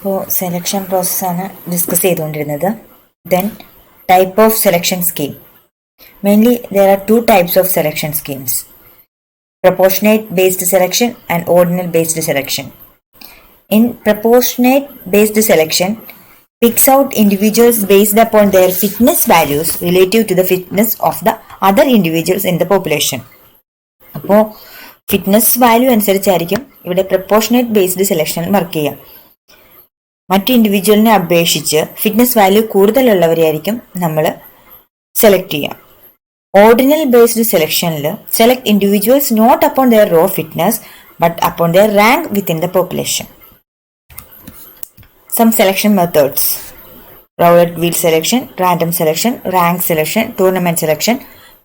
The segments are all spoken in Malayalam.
അപ്പോൾ സെലക്ഷൻ പ്രോസസ്സാണ് ഡിസ്കസ് ചെയ്തുകൊണ്ടിരുന്നത്. Then type of selection scheme. Mainly there are two types of selection schemes: proportionate based selection and ordinal based selection. In proportionate based selection, picks out individuals based upon their fitness values relative to the fitness of the other individuals in the population. അപ്പോൾ ഫിറ്റ്നസ് വാല്യൂ അനുസരിച്ചായിരിക്കും ഇവിടെ പ്രപ്പോർഷനേറ്റ് ബേസ്ഡ് സെലക്ഷൻ വർക്ക് ചെയ്യുക. മറ്റു ഇൻഡിവിജ്വലിനെ അപേക്ഷിച്ച് ഫിറ്റ്നസ് വാല്യൂ കൂടുതലുള്ളവരെയായിരിക്കും നമ്മൾ സെലക്ട് ചെയ്യുക. ഓർഡിനൽ ബേസ്ഡ് സെലക്ഷനിൽ select individuals not upon their raw fitness but upon their rank within the population. Some selection methods: roulette wheel selection, random selection, rank selection, tournament selection,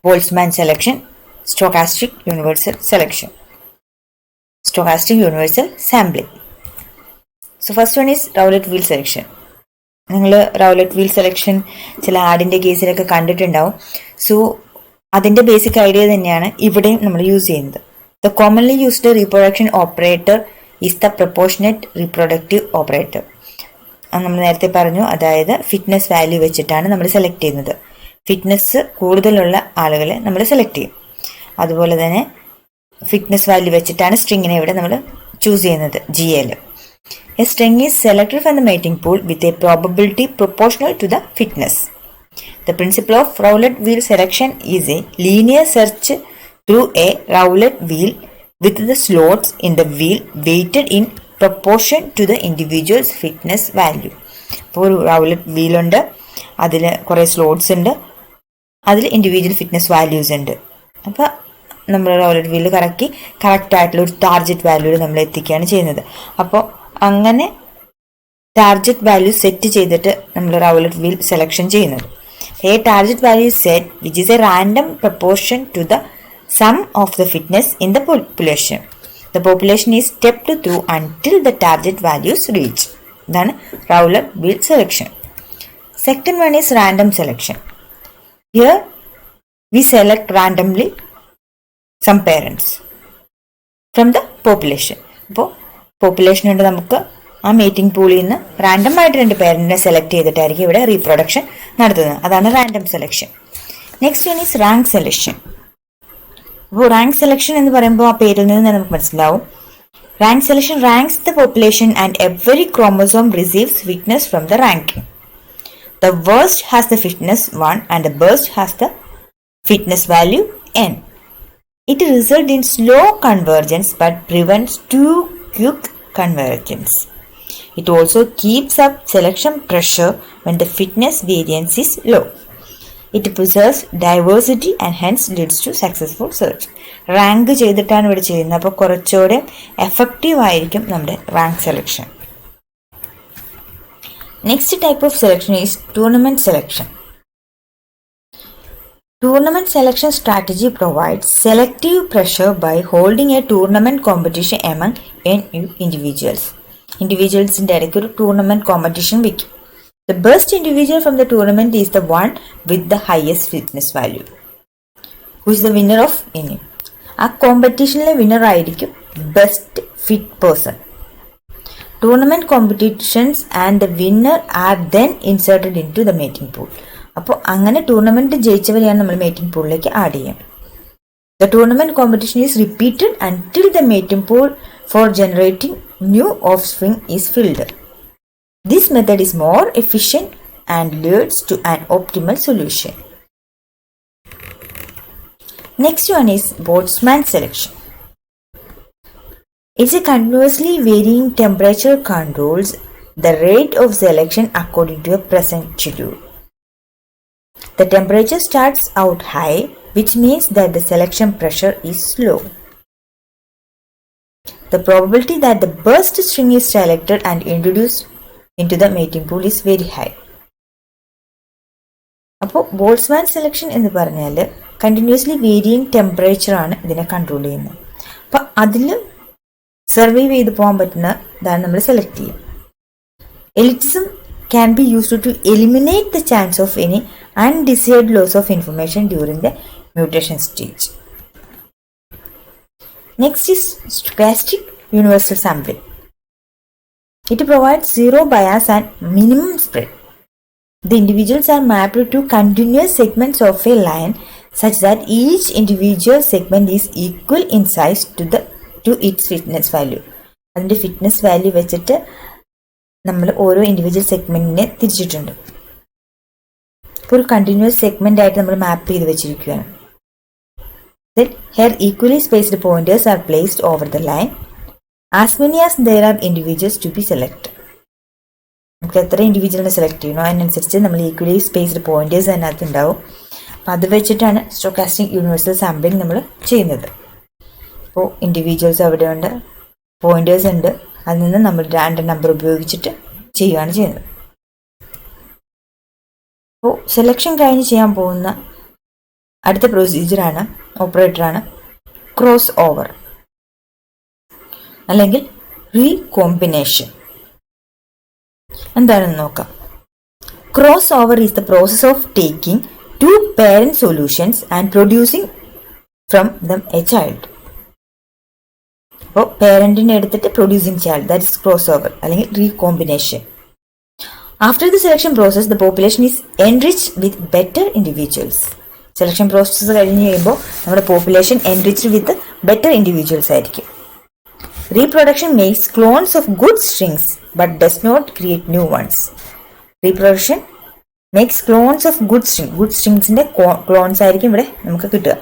Boltzmann selection, stochastic universal selection, stochastic universal sampling. So first one is roulette wheel selection. നിങ്ങൾ റൗലറ്റ് വീൽ സെലക്ഷൻ ചില ആഡിൻ്റെ കേസിലൊക്കെ കണ്ടിട്ടുണ്ടാവും. സോ അതിൻ്റെ ബേസിക് ഐഡിയ തന്നെയാണ് ഇവിടെയും നമ്മൾ യൂസ് ചെയ്യുന്നത്. The commonly used reproduction operator is the proportionate reproductive operator. നമ്മൾ നേരത്തെ പറഞ്ഞു, അതായത് ഫിറ്റ്നസ് വാല്യൂ വെച്ചിട്ടാണ് നമ്മൾ സെലക്ട് ചെയ്യുന്നത്. ഫിറ്റ്നസ് കൂടുതലുള്ള ആളുകളെ നമ്മൾ സെലക്ട് ചെയ്യും. അതുപോലെ തന്നെ ഫിറ്റ്നസ് വാല്യൂ വെച്ചിട്ടാണ് സ്ട്രിങ്ങിനെ ഇവിടെ നമ്മൾ ചൂസ് ചെയ്യുന്നത്. GL. A string is selected from the mating pool with a probability proportional to the fitness. The principle of roulette wheel selection is a linear search through a roulette wheel with the slots in the wheel weighted in proportion to the individual's fitness value. ഇപ്പോൾ ഒരു റൗലറ്റ് വീലുണ്ട്, അതിൽ കുറേ സ്ലോട്ട്സ് ഉണ്ട്, അതിൽ ഇൻഡിവിജ്വൽ ഫിറ്റ്നസ് വാല്യൂസ് ഉണ്ട്. അപ്പോൾ നമ്മൾ റൗലറ്റ് വീല് കറക്റ്റായിട്ടുള്ള ഒരു ടാർജറ്റ് വാല്യൂയിൽ നമ്മൾ എത്തിക്കുകയാണ് ചെയ്യുന്നത്. അപ്പോൾ അങ്ങനെ ടാർജറ്റ് വാല്യൂ സെറ്റ് ചെയ്തിട്ട് നമ്മൾ റൗലറ്റ് വീൽ സെലക്ഷൻ ചെയ്യുന്നത്. A target value set which is a random proportion to the sum of the fitness in the population. The population is stepped through until the target values reach. Then roulette wheel selection. Second one is random selection. Here we select randomly some parents from the population. അപ്പോൾ പോപ്പുലേഷൻ കൊണ്ട് നമുക്ക് ആ മീറ്റിംഗ് പൂളിൽ നിന്ന് റാൻഡം ആയിട്ട് 2 പേരന്റിനെ സെലക്ട് ചെയ്തിട്ടായിരിക്കും ഇവിടെ റീപ്രൊഡക്ഷൻ നടത്തുന്നത്. അതാണ് random selection. Next one is rank selection. അപ്പോൾ റാങ്ക് സെലക്ഷൻ എന്ന് പറയുമ്പോൾ ആ പേരിൽ നിന്ന് തന്നെ നമുക്ക് മനസ്സിലാവും. Rank selection ranks the population and every chromosome receives fitness from the ranking. The worst has the fitness 1 and the best has the fitness value n. It results in slow convergence but prevents too quick convergence. It also keeps up selection pressure when the fitness variance is low. It preserves diversity and hence leads to successful search. Rank ചെയ്തിട്ടാണ് ഇവിടെ ചെയ്യുന്നത്. അപ്പോൾ കുറച്ചുകൂടെ എഫക്റ്റീവ് ആയിരിക്കും നമ്മുടെ rank selection. Next type of selection is tournament selection. Tournament selection strategy provides selective pressure by holding a tournament competition among individuals. Individualsന്റെ ഇടയ്ക്ക് ഒരു ടൂർണമെന്റ് കോമ്പറ്റീഷൻ വയ്ക്കും. The best individual from the tournament is the one with the highest fitness value, who is the winner of any. ആ കോമ്പറ്റീഷനിലെ വിന്നർ ആയിരിക്കും best fit person. Tournament competitions and the winner are then inserted into the mating pool. അപ്പോൾ അങ്ങനെ ടൂർണമെന്റ് ജയിച്ചവരെയാണ് നമ്മൾ മീറ്റിംഗ് പൂളിലേക്ക് ആഡ് ചെയ്യാം. The tournament competition is repeated until the mating pool for generating new offspring is filled. This method is more efficient and leads to an optimal solution. Next one is Boltzmann selection. It's a continuously varying temperature controls the rate of selection according to a present schedule. The temperature starts out high, which means that the selection pressure is low. The probability that the best string is selected and introduced into the mating pool is very high. അപ്പോൾ ബോൾട്ട്സ്മാൻ സെലക്ഷൻ എന്ന് പറഞ്ഞാൽ കണ്ടിന്യൂസ്ലി വേരിയിങ് ടെമ്പറേച്ചർ ആണ് ഇതിനെ കൺട്രോൾ ചെയ്യുന്നത്. അപ്പം അതിൽ സർവൈവ് ചെയ്ത് പോകാൻ പറ്റുന്നതാണ് നമ്മൾ സെലക്ട് ചെയ്യുക. എലിറ്റിസം can be used to eliminate the chance of any undesired loss of information during the mutation stage. Next is stochastic universal sampling. It provides zero bias and minimum spread. The individuals are mapped to continuous segments of a line such that each individual segment is equal in size to its fitness value. അതിൻ്റെ ഫിറ്റ്നസ് വാല്യൂ വെച്ചിട്ട് നമ്മൾ ഓരോ ഇൻഡിവിജ്വൽ സെഗ്മെന്റിനെ തിരിച്ചിട്ടുണ്ട്. ഒരു കണ്ടിന്യൂസ് സെഗ്മെന്റ് ആയിട്ട് നമ്മൾ മാപ്പ് ചെയ്ത് വെച്ചിരിക്കുകയാണ്. Then here equally spaced pointers are placed over the line as many as there are individuals to be selected. നമുക്ക് എത്ര ഇൻഡിവിജ്വലിനെ സെലക്ട് ചെയ്യണോ അതിനനുസരിച്ച് നമ്മൾ ഈക്വലി സ്പേസ്ഡ് പോയിന്റേഴ്സ് അതിനകത്ത് ഉണ്ടാവും. അപ്പം അത് വെച്ചിട്ടാണ് സ്റ്റോക്കാസ്റ്റിക് യൂണിവേഴ്സൽ സാമ്പിളിംഗ് നമ്മൾ ചെയ്യുന്നത്. അപ്പോൾ ഇൻഡിവിജ്വൽസ് അവിടെയുണ്ട്, പോയിന്റേഴ്സ് ഉണ്ട്, അതിൽ നിന്ന് നമ്മൾ റാൻഡം നമ്പർ ഉപയോഗിച്ചിട്ട് ചെയ്യുകയാണ് ചെയ്യുന്നത്. അപ്പോൾ സെലക്ഷൻ കഴിഞ്ഞ് ചെയ്യാൻ പോകുന്ന അടുത്ത പ്രൊസീജിയറാണ് ഓപ്പറേറ്ററാണ് ക്രോസ് ഓവർ അല്ലെങ്കിൽ റീകോമ്പിനേഷൻ. എന്താണെന്ന് നോക്കാം. Crossover is the process of taking two parent solutions and producing from them a child. അപ്പോൾ പേരന്റിനെ എടുത്തിട്ട് producing child, that is crossover അല്ലെങ്കിൽ recombination. After the selection process the population is enriched with better individuals. Selection process കഴിഞ്ഞ് കഴിയുമ്പോൾ നമ്മുടെ population enriched with better individuals ആയിരിക്കും. Reproduction makes clones of good strings but does not create new ones. Reproduction makes clones of good string. Good stringsന്റെ clones ആയിരിക്കും ഇവിടെ നമുക്ക് കിട്ടുക.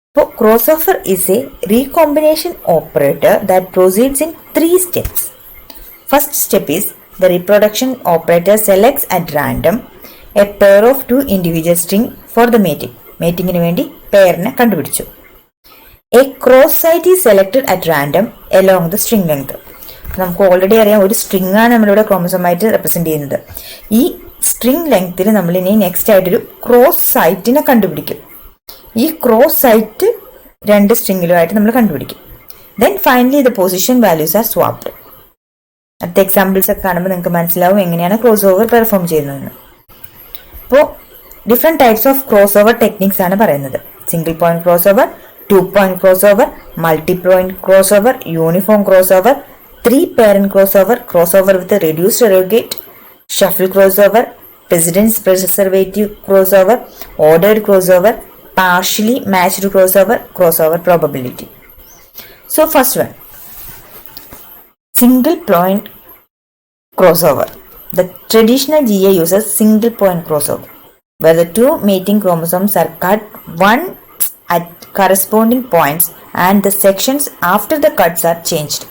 അപ്പോൾ crossover is a recombination operator that proceeds in 3 steps. First step is the reproduction operator selects at random a pair of 2 individual string for the mating. Matingന് വേണ്ടി പെയറിനെ കണ്ടുപിടിച്ചു. A cross site is selected at random along the string length. നമുക്ക് ഓൾറെഡി അറിയാം ഒരു സ്ട്രിങ് ആണ് നമ്മളിവിടെ ക്രോമസോമായിട്ട് റെപ്രസെന്റ് ചെയ്യുന്നത്. ഈ സ്ട്രിങ് ലെങ്ത്തിൽ നമ്മൾ ഇനി നെക്സ്റ്റ് ആയിട്ടൊരു ക്രോസ് സൈറ്റിനെ കണ്ടുപിടിക്കും. ഈ ക്രോസ് സൈറ്റ് 2 സ്ട്രിങ്ങിലുമായിട്ട് നമ്മൾ കണ്ടുപിടിക്കും. Then finally the position values are swapped. അടുത്ത എക്സാമ്പിൾസ് ഒക്കെ കാണുമ്പോൾ നിങ്ങൾക്ക് മനസ്സിലാവും എങ്ങനെയാണ് ക്രോസ് ഓവർ പെർഫോം ചെയ്യുന്നതെന്ന്. അപ്പോൾ different types of cross over techniques ആണ് പറയുന്നത്. Single point cross over, 2-point crossover, multi-point crossover, uniform crossover, 3-parent crossover, crossover with a reduced surrogate, shuffle crossover, precedence preservative crossover, ordered crossover, partially matched crossover, crossover probability. So first one, single point crossover. The traditional GA uses single point crossover where the 2 mating chromosomes are cut one at corresponding points and the sections after the cuts are changed.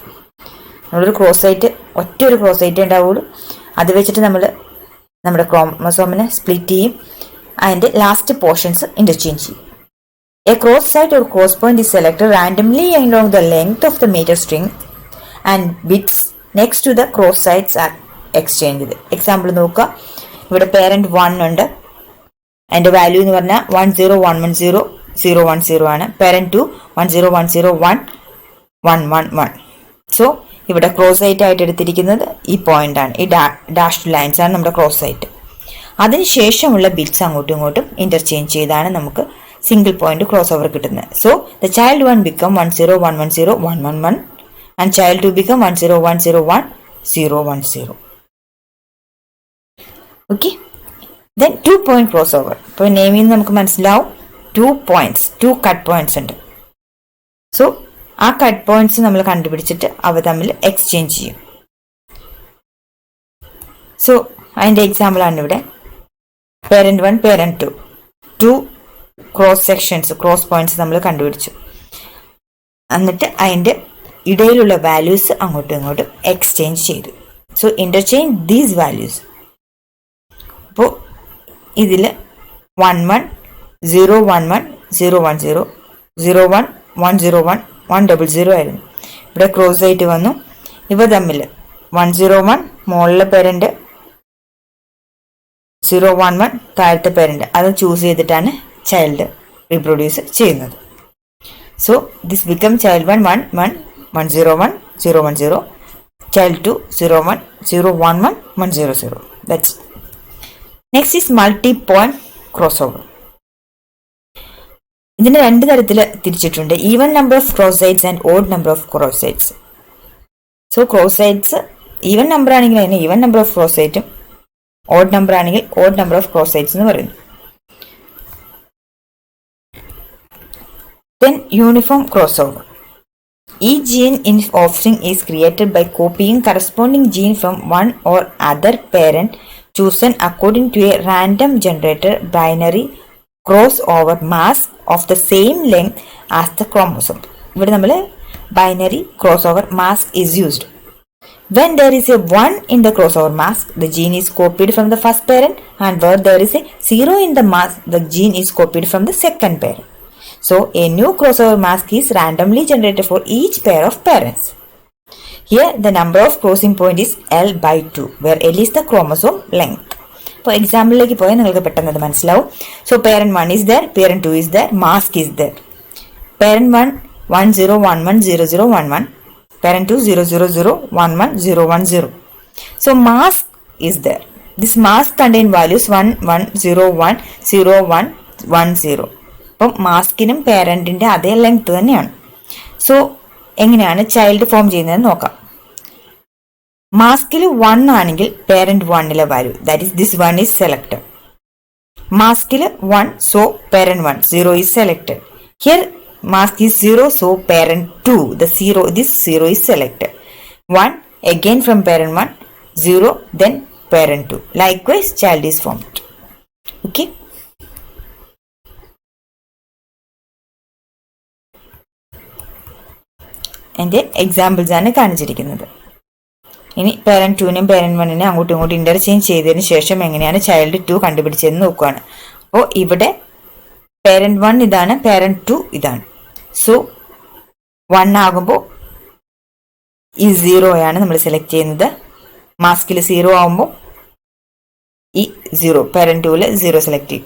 നമ്മളൊരു ക്രോസ് സൈറ്റ്, ഒറ്റയൊരു ക്രോസ് സൈറ്റ് ഉണ്ടാവുള്ളൂ. അത് വെച്ചിട്ട് നമ്മൾ നമ്മുടെ ക്രോമസോമിനെ സ്പ്ലിറ്റ് ചെയ്യും, അതിൻ്റെ ലാസ്റ്റ് പോർഷൻസ് ഇൻ്റർചേഞ്ച് ചെയ്യും. A cross site or cross point is selected randomly along the length of the mated string and bits next to the cross sites are exchanged. Example നോക്കുക. ഇവിടെ പേരന്റ് 1 ഉണ്ട്, അതിൻ്റെ വാല്യൂ എന്ന് പറഞ്ഞാൽ 10110 ആണ്. പേരന്റ് 2 1010111. സോ ഇവിടെ ക്രോസ് സൈറ്റ് ആയിട്ട് എടുത്തിരിക്കുന്നത് ഈ പോയിന്റ് ആണ്, ഈ ഡാഷ്ഡ് ലൈൻസ് ആണ് നമ്മുടെ ക്രോസ് സൈറ്റ്. അതിനുശേഷമുള്ള ബിറ്റ്സ് അങ്ങോട്ടും ഇങ്ങോട്ടും ഇന്റർചേഞ്ച് ചെയ്താണ് നമുക്ക് സിംഗിൾ പോയിന്റ് ക്രോസ് ഓവർ കിട്ടുന്നത്. So the child 1 become 1011011 and child 2 become 101011010. Okay, then 2-point crossover. ഇപ്പോൾ നെയിമിൽ നിന്ന് നമുക്ക് മനസ്സിലാവും 2 points, 2 cut points ഉണ്ട്. സോ ആ കട്ട് പോയിന്റ്സ് നമ്മൾ കണ്ടുപിടിച്ചിട്ട് അവ തമ്മിൽ എക്സ്ചേഞ്ച് ചെയ്യും. സോ അതിൻ്റെ എക്സാമ്പിൾ ആണ് ഇവിടെ. Parent 1 parent 2 cross sections, cross points നമ്മൾ കണ്ടുപിടിച്ചു. എന്നിട്ട് അതിൻ്റെ ഇടയിലുള്ള വാല്യൂസ് അങ്ങോട്ടും ഇങ്ങോട്ടും എക്സ്ചേഞ്ച് ചെയ്തു. So interchange these values. അപ്പോൾ ഇതിൽ 11011010 01101100 ആയിരുന്നു. ഇവിടെ ക്രോസ് ആയിട്ട് വന്നു. ഇവ തമ്മിൽ 101 മുകളിലെ പേരന്റ്, 011 താഴത്തെ പേരന്റ്, അത് ചൂസ് ചെയ്തിട്ടാണ് ചൈൽഡ് റീപ്രൊഡ്യൂസ് ചെയ്യുന്നത്. So this become child 1 1011010, child 2 0101100. That's. Next is multi point crossover. ഇതിന് 2 തരത്തിൽ തിരിച്ചിട്ടുണ്ട്. Even number of cross sites and odd number of cross sites. So cross sides even number ആണെങ്കിൽ അതിന് ഈവൻ നമ്പർ ഓഫ് ക്രോസ് സൈറ്റും, ഓഡ് നമ്പർ ആണെങ്കിൽ odd number of cross sites എന്ന് പറയുന്നു. Then uniform crossover. Each gene in offspring is created by copying corresponding gene from one or other parent chosen according to a random generated binary crossover mask of the same length as the chromosome. ഇവിടെ നമ്മൾ binary crossover mask is used. When there is a 1 in the crossover mask, the gene is copied from the first parent, and where there is a 0 in the mask, the gene is copied from the second parent. So, a new crossover mask is randomly generated for each pair of parents. Here, the number of crossing point is L by 2, where L is the chromosome length. For example, like പോയാൽ നിങ്ങൾക്ക് പെട്ടെന്ന് അത് മനസ്സിലാവും. So, parent 1 is there, parent 2 is there, mask is there. Parent 1 10110011, parent 2 000111010. So, mask is there. This mask contain values 11010110. അപ്പം മാസ്കിനും പേരന്റിന്റെ അതേ ലെങ്ത് തന്നെയാണ്. സോ എങ്ങനെയാണ് ചൈൽഡ് ഫോം ചെയ്യുന്നത് നോക്കാം. മാസ്കിൽ 1 ആണെങ്കിൽ പേരന്റ് 1ലെ value, that is this 1 is selected. മാസ്കിൽ 1, so parent 1, 0 is selected. Here mask is 0, so parent 2, this 0 is selected. 1 again from parent 1, 0 then parent 2. Likewise child is formed. Okay. എൻ്റെ എക്സാമ്പിൾസ് ആണ് കാണിച്ചിരിക്കുന്നത്. ഇനി പേരന്റ് 2നെയും പേരന്റ് 1നെയും അങ്ങോട്ടും ഇങ്ങോട്ടും ഇന്റർചേഞ്ച് ചെയ്തതിന് ശേഷം എങ്ങനെയാണ് ചൈൽഡ് 2 കണ്ടുപിടിച്ചതെന്ന് നോക്കുകയാണ്. അപ്പോൾ ഇവിടെ പേരന്റ് 1 ഇതാണ്, പേരന്റ് 2 ഇതാണ്. സോ 1 ആകുമ്പോൾ ഈ 0 ആണ് നമ്മൾ സെലക്ട് ചെയ്യുന്നത്. മാസ്കിൽ 0 ആകുമ്പോൾ ഈ 0, പേരന്റ് 2ല് 0 സെലക്ട് ചെയ്യും.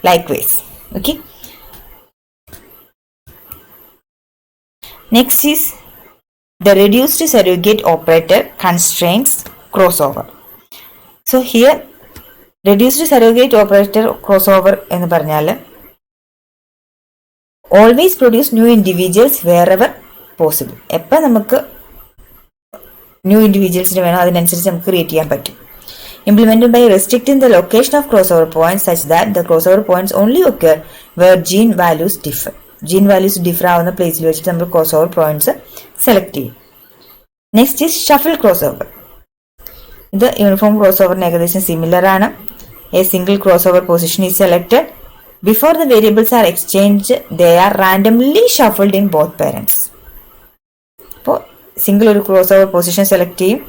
Likewise. Okay. Next is the reduced surrogate operator constraints crossover. So here reduced surrogate operator crossover എന്ന് പറഞ്ഞാൽ always produce new individuals wherever possible. എപ്പോൾ നമുക്ക് ന്യൂ ഇൻഡിവിജ്വൽസിന് വേണോ അതിനനുസരിച്ച് നമുക്ക് ക്രിയേറ്റ് ചെയ്യാൻ പറ്റും. Implemented by restricting the location of crossover points such that the crossover points only occur where gene values differ. Gene values differ ആവുന്ന പ്ലേസിൽ വെച്ചിട്ട് നമ്മൾ ക്രോസ് ഓവർ പോയിന്റ്സ് സെലക്ട് ചെയ്യും. Next is shuffle crossover. ഇത് യൂണിഫോം ക്രോസ് ഓവറിന് ഏകദേശം സിമിലർ ആണ്. A single crossover position is selected. Before the variables are exchange they are randomly shuffled in both parents. അപ്പോൾ സിംഗിൾ ഒരു ക്രോസ് ഓവർ പൊസിഷൻ സെലക്ട് ചെയ്യും.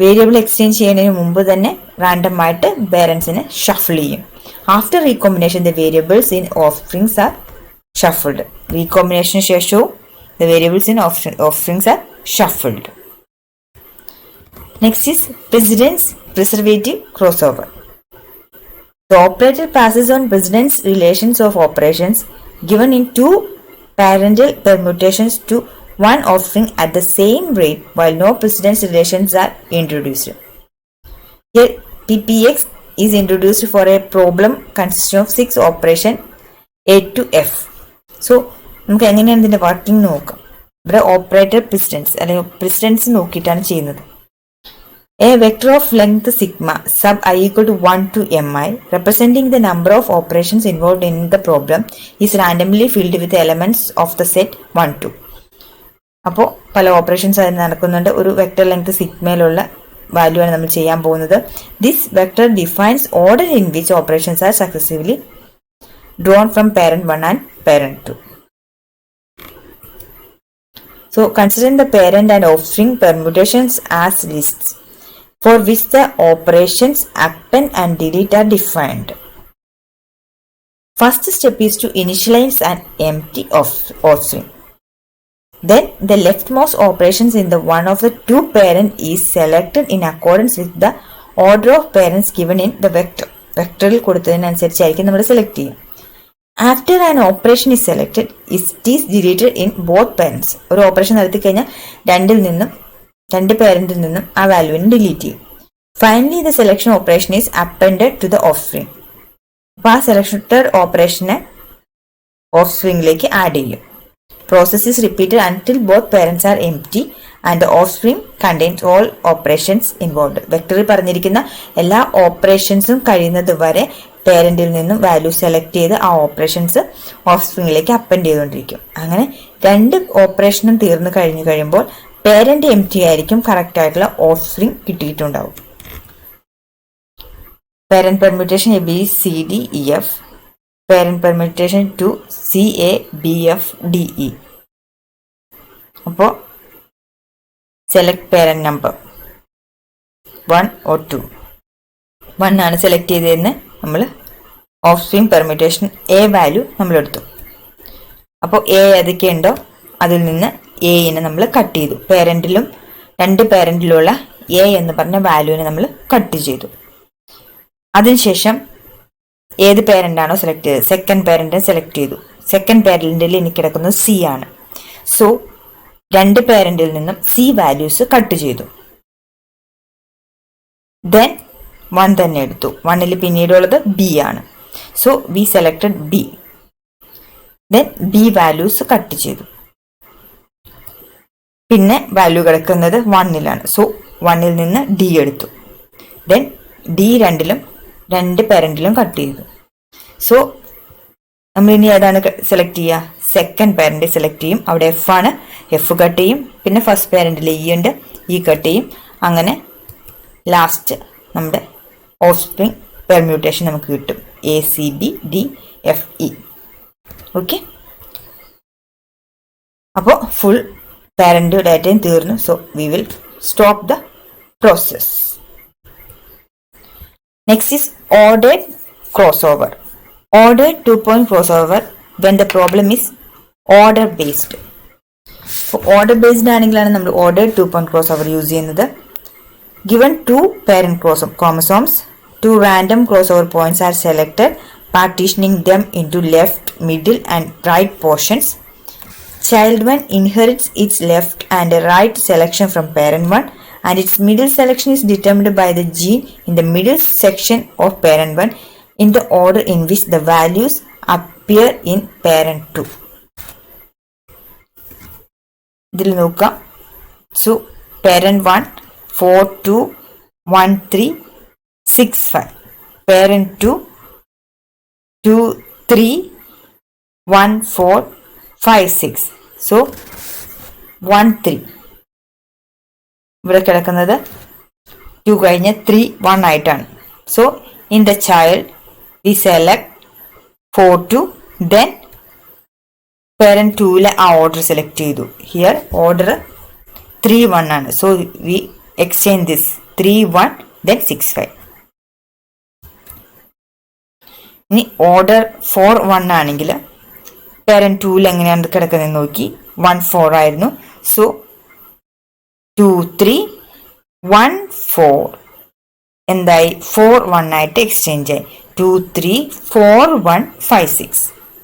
വേരിയബിൾ എക്സ്ചേഞ്ച് ചെയ്യുന്നതിന് മുമ്പ് തന്നെ റാൻഡം ആയിട്ട് പേരൻസിനെ ഷഫിൾ ചെയ്യും. After recombination, the variables in offsprings are shuffled. Recombination ശേഷവും the variables in offsprings are shuffled. Next is precedence preservative crossover. The operator passes on precedence relations of operations given in two parental permutations to one offspring at the same rate while no precedence relations are introduced. Here PPX is introduced for a problem consisting of 6 operation A to F. So നമുക്ക് എങ്ങനെയാണ് ഇതിന്റെ വർക്കിംഗ് നോക്കാം. ഇവിടെ ഓപ്പറേറ്റർ precedence അല്ലെങ്കിൽ precedence നോക്കിയിട്ടാണ് ചെയ്യുന്നത്. A vector of length sigma sub I equal to 1 to mi representing the number of operations involved in the problem is randomly filled with the elements of the set 1 2. അപ്പോൾ പല ഓപ്പറേഷൻസ് അതിന് നടക്കുന്നുണ്ട്. ഒരു വെക്ടർ ലെങ്ത് സിഗ്മയിലുള്ള വാല്യൂ ആണ് നമ്മൾ ചെയ്യാൻ പോകുന്നത്. This vector defines order in which operations are successively drawn from parent 1 and parent 2. So considering the parent and offspring permutations as lists for which the operations append and delete are defined. First step is to initialize an empty offspring. Then the leftmost operations in the one of the two parent is selected in accordance with the order of parents given in the vector. വെക്ടറിൽ കൊടുത്തതിനനുസരിച്ചായിരിക്കും നമ്മൾ സെലക്ട് ചെയ്യുക. After an operation is selected it is deleted in both parents. ഒരു ഓപ്പറേഷൻ നടത്തി കഴിഞ്ഞാൽ രണ്ട് പാരന്റിൽ നിന്നും ആ വാല്യൂവിനെ ഡിലീറ്റ് ചെയ്യും. Finally the selection operation is appended to the offspring. അപ്പോൾ ആ സെലക്ടഡ് ഓപ്പറേഷനെ ഓഫ്സ്പ്രിംഗിലേക്ക് ആഡ് ചെയ്യും. Process is repeated until both parents are empty and the offspring contains all operations involved. വെക്ടറിൽ പറഞ്ഞിരിക്കുന്ന എല്ലാ ഓപ്പറേഷൻസും കഴിയുന്നത് വരെ പേരന്റിൽ നിന്നും വാല്യൂ സെലക്ട് ചെയ്ത് ആ ഓപ്പറേഷൻസ് ഓഫ്സ്പ്രിങ്ങിലേക്ക് അപ്പൻഡ് ചെയ്തുകൊണ്ടിരിക്കും. അങ്ങനെ രണ്ട് ഓപ്പറേഷനും തീർന്നു കഴിയുമ്പോൾ പേരന്റ് എംപ്റ്റി ആയിരിക്കും, കറക്റ്റ് ആയിട്ടുള്ള ഓഫ്സ്പ്രിങ് കിട്ടിയിട്ടുണ്ടാവും. Parent permutation A, B, C, D, E, F. Parent permutation 2 C, A, B, F, D, E. അപ്പോൾ സെലക്ട് പേരന്റ് നമ്പർ 1 or 2. 1 ആണ് സെലക്ട് ചെയ്തതെന്ന് നമ്മൾ of spring permutation A value നമ്മൾ എടുത്തു. അപ്പോൾ എ ഏതൊക്കെയുണ്ടോ അതിൽ നിന്ന് എനെ നമ്മൾ കട്ട് ചെയ്തു. പേരന്റിലും രണ്ട് പേരന്റിലുള്ള എ എന്ന് പറഞ്ഞ വാല്യൂവിനെ നമ്മൾ കട്ട് ചെയ്തു. അതിനുശേഷം ഏത് പേരൻ്റാണോ സെലക്ട് ചെയ്തത് സെക്കൻഡ് പേരൻറ്റിനെ സെലക്ട് ചെയ്തു. സെക്കൻഡ് പേരൻറ്റിൽ എനിക്ക് കിടക്കുന്നത് സി ആണ്. സോ രണ്ട് പേരൻറ്റിൽ നിന്നും സി വാല്യൂസ് കട്ട് ചെയ്തു. ദെൻ 1 തന്നെ എടുത്തു. 1ൽ പിന്നീടുള്ളത് ബി ആണ്. So V selected B. Then B values cut ചെയ്തു. പിന്നെ വാല്യൂ കിടക്കുന്നത് 1ലാണ്. സോ 1ൽ നിന്ന് ഡി എടുത്തു. ദെൻ ഡി രണ്ട് പേരന്റിലും കട്ട് ചെയ്തു. സോ നമ്മൾ ഇനി ഏതാണ് സെലക്ട് ചെയ്യുക? സെക്കൻഡ് പേരന്റ് സെലക്ട് ചെയ്യും. അവിടെ എഫ് ആണ്, എഫ് കട്ട് ചെയ്യും. പിന്നെ ഫസ്റ്റ് പേരന്റിൽ ഇ ഉണ്ട്, ഇ കട്ട് ചെയ്യും. അങ്ങനെ ലാസ്റ്റ് നമ്മുടെ ഓഫ് സ്പ്രിങ് പെർമ്യൂട്ടേഷൻ നമുക്ക് കിട്ടും. A, C, B, D, F, E. Okay, അപ്പോൾ ഫുൾ പാരന്റ് ഡാറ്റയും തീർന്നു. So we will stop the process. Next is ordered crossover. Ordered 2-point crossover when the problem is order based. So order based ആണെങ്കിലാണ് നമ്മൾ ordered 2-point crossover യൂസ് ചെയ്യുന്നത്. Given 2 parent chromosomes, 2 random crossover points are selected, partitioning them into left, middle and right portions. Child 1 inherits its left and right selection from parent 1. And its middle selection is determined by the gene in the middle section of parent 1 in the order in which the values appear in parent 2. ഇതിൽ നോക്കാം. So parent 1 4 2 1 3 6 5. parent 2 2 3 1 4 5 6. സോ 1 3 ഇവിടെ കിടക്കുന്നത് 2 കഴിഞ്ഞ് 3 1 ആയിട്ടാണ്. So in the child we select 4 2. Then parent 2ലെ ആ ഓർഡർ സെലക്ട് ചെയ്തു. ഹിയർ ഓർഡർ 3 1 ആണ്. So we exchange this 3 1 then 6 5. ഇനി ഓർഡർ 4 1 ആണെങ്കിൽ പേരന്റ് 2ൽ എങ്ങനെയാണ് കിടക്കുന്നത് നോക്കി. 1 4 ആയിരുന്നു. സോ 2 3 1 4 എന്തായി 4 1 ആയിട്ട് എക്സ്ചേഞ്ച് ആയി. 2 3 4 1 5 6.